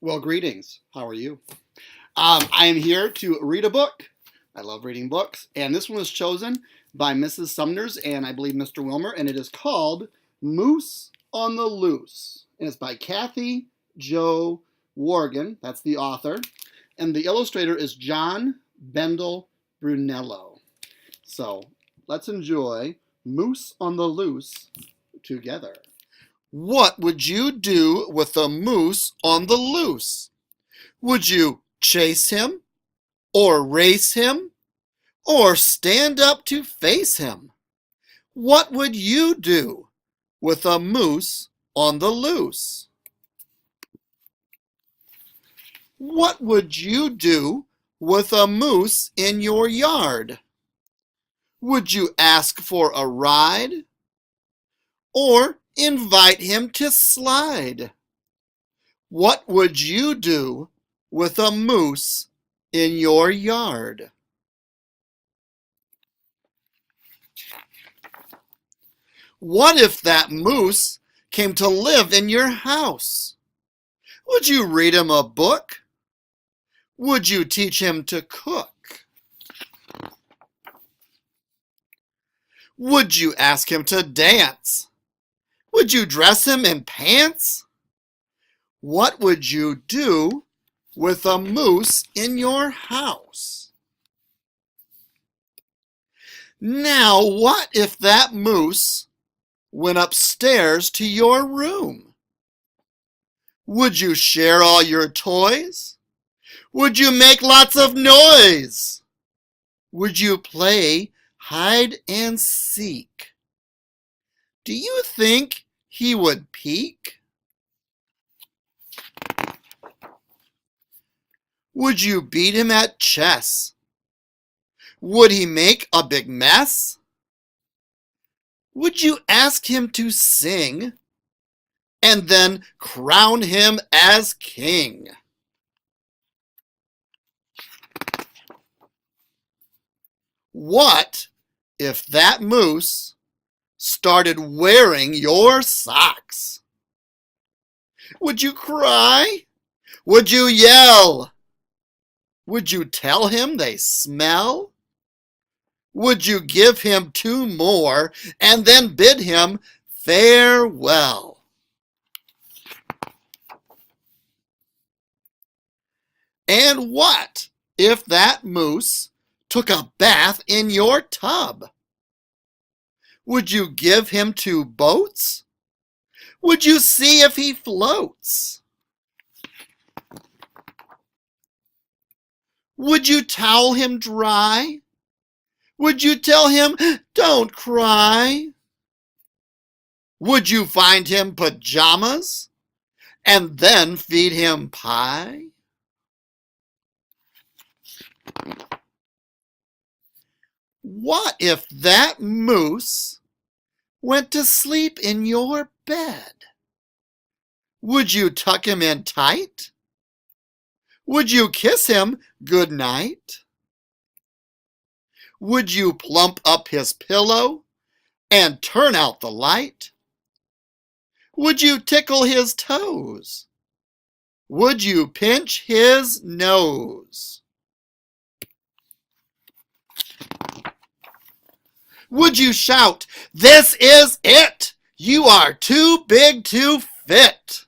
Well, greetings. How are you? I am here to read a book. I love reading books, and this one was chosen by Mrs. Sumners and I believe Mr. Wilmer, and it is called Moose on the Loose. And it's by Kathy Jo Worgan. That's the author. And the illustrator is John Bendel Brunello. So let's enjoy Moose on the Loose together. What would you do with a moose on the loose? Would you chase him, or race him, or stand up to face him? What would you do with a moose on the loose? What would you do with a moose in your yard? Would you ask for a ride, or invite him to slide? What would you do with a moose in your yard? What if that moose came to live in your house? Would you read him a book? Would you teach him to cook? Would you ask him to dance? Would you dress him in pants? What would you do with a moose in your house? Now, what if that moose went upstairs to your room? Would you share all your toys? Would you make lots of noise? Would you play hide and seek? Do you think he would peek? Would you beat him at chess? Would he make a big mess? Would you ask him to sing and then crown him as king? What if that moose started wearing your socks? Would you cry? Would you yell? Would you tell him they smell? Would you give him two more and then bid him farewell? And what if that moose took a bath in your tub? Would you give him two boats? Would you see if he floats? Would you towel him dry? Would you tell him, don't cry? Would you find him pajamas and then feed him pie? What if that moose went to sleep in your bed? Would you tuck him in tight? Would you kiss him good night? Would you plump up his pillow and turn out the light? Would you tickle his toes? Would you pinch his nose? Would you shout, "This is it! You are too big to fit"?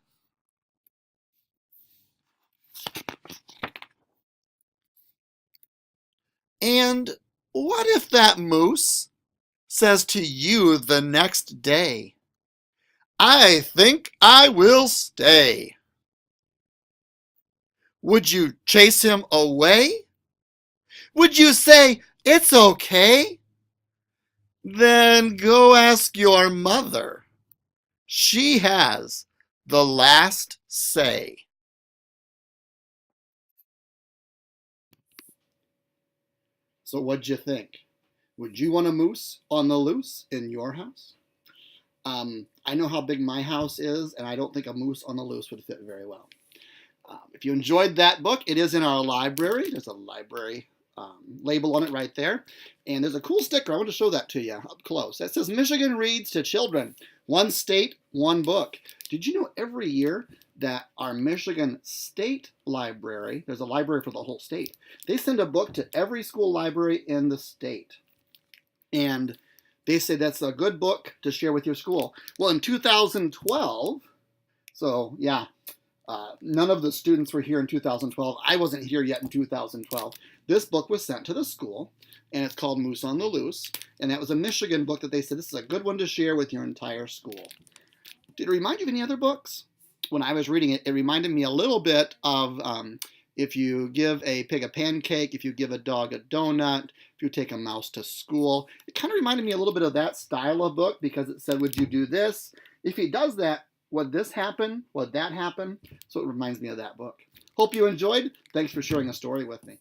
And what if that moose says to you the next day, "I think I will stay"? Would you chase him away? Would you say, "It's okay"? Then go ask your mother. She has the last say. So what'd you think? Would you want a moose on the loose in your house? I know how big my house is, and I don't think a moose on the loose would fit very well. If you enjoyed that book, it is in our library. There's a library label on it right there. And there's a cool sticker. I want to show that to you up close. That says Michigan Reads to Children. One state, one book. Did you know every year that our Michigan State Library, there's a library for the whole state, they send a book to every school library in the state. And they say that's a good book to share with your school. Well, in 2012, so yeah, none of the students were here in 2012. I wasn't here yet in 2012. This book was sent to the school, and it's called Moose on the Loose. And that was a Michigan book that they said, this is a good one to share with your entire school. Did it remind you of any other books? When I was reading it, it reminded me a little bit of if you give a pig a pancake, if you give a dog a donut, if you take a mouse to school. It kind of reminded me a little bit of that style of book because it said, would you do this? If he does that, would this happen? Would that happen? So it reminds me of that book. Hope you enjoyed. Thanks for sharing a story with me.